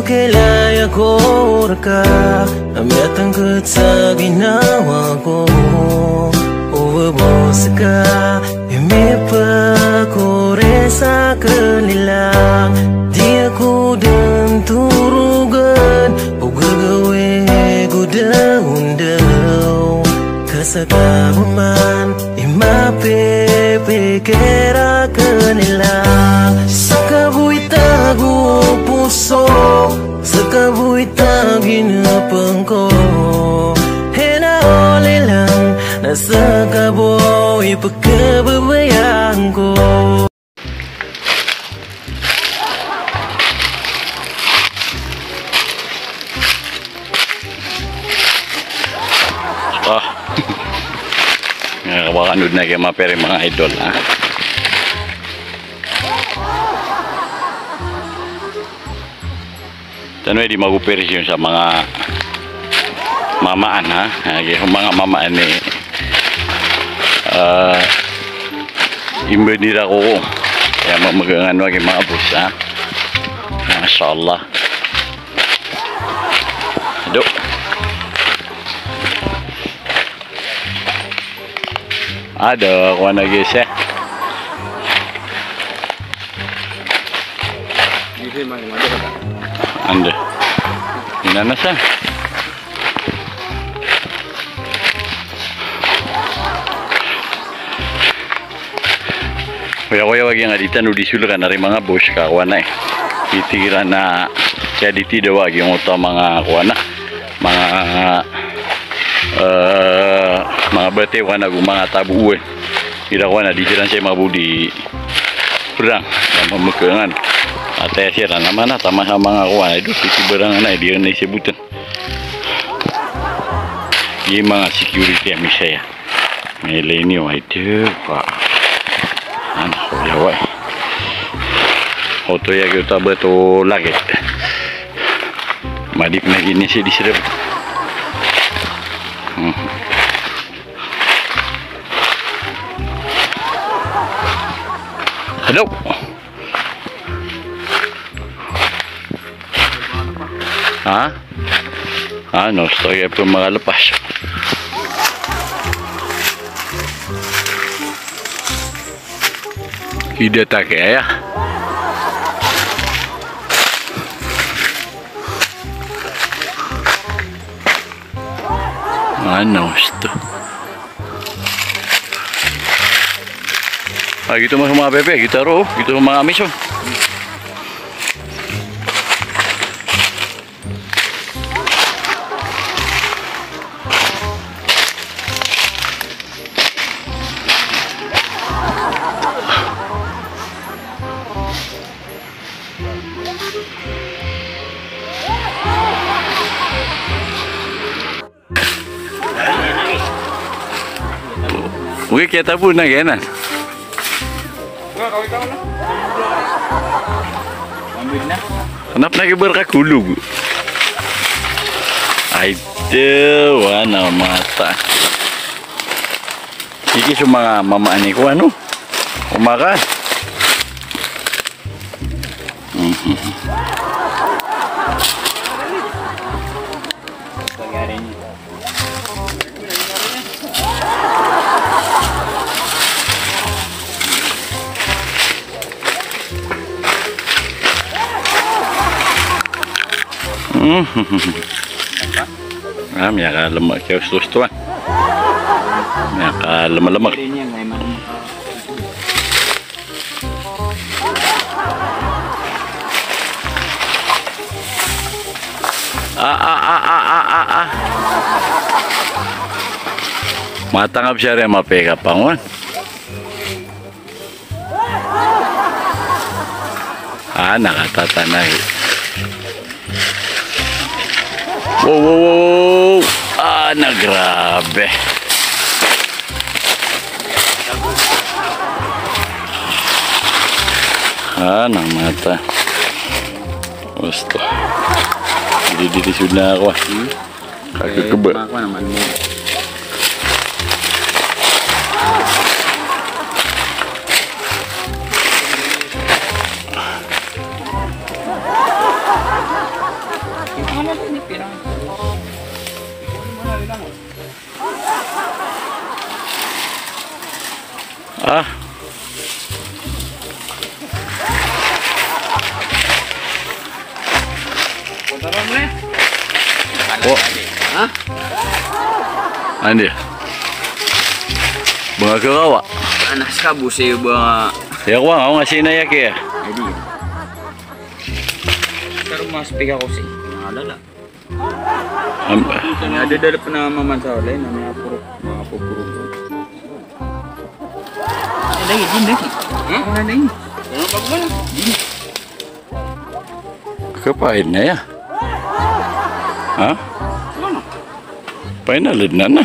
kelaya korka Amiatang sa ginawa ko Uwabos ka Imipa kore sa kanila Di ako dan turugan O gagawe ko daw Kasagaman Imapipikira kanila Sa kabuitago puso Sa kabuita ginapang ko Hinauli lang Nasa kaboy pagkababayaan ko Nakabakanod na kayo mapere mga idol ha. Tanway di maguperi siya sa mga mamaan ha. Yung mga mamaan ni imbenira ko kaya magagan wag yung mga bus ha. Masya Allah. Aduh. Ada kawan lagi sih. Anda. Ini mana sih? Kaya wagi nga dito nudisulan na rin mga bus kawan na titira na kaya dito daw wagi yung mga kawan na mga bete wana mga tabu ira wana di jalan saya mabu di berang yang memegangan atau siaran mana sama mga kawan itu di berang na dia ni sebutan ini mga security yang saya mele ini itu pak anak ya wah auto ya kita betul lagi madip lagi ini sih diserap. Hello. Ano, estoy po mga lepas. Tidak tak ya. Ano, ito. Gitu mah mga bebe, kita ro, gitu mga amis. Oke, kita pun nak kan? Kenapa lagi berkakulu? Aduh, wana mata. Iki cuma mama ani ko ano? Umakan. Ya ka lemak kaya terus-terusan. Ya ka lemak-lemak. Matangap siya rin mapeka pangon. Nakatatanay. Wow. Grabe. Nang mata. Gusto. Hindi sudah ako. Kakakaba. Ako naman mo. Ah. Oh. Hah? Andi. Bunga kerawa. Anak sabu sih bunga. Ya wang, aku ngasih naya ke ya. Jadi. Sekarang mas pika ko sih. Ada lah. Ada dari penamaman sa lain namanya mga pupurok. Ada lagi, din lagi. Ada lagi. Ano pa ba? Kapain na ya? Ha? Pain na lid na na.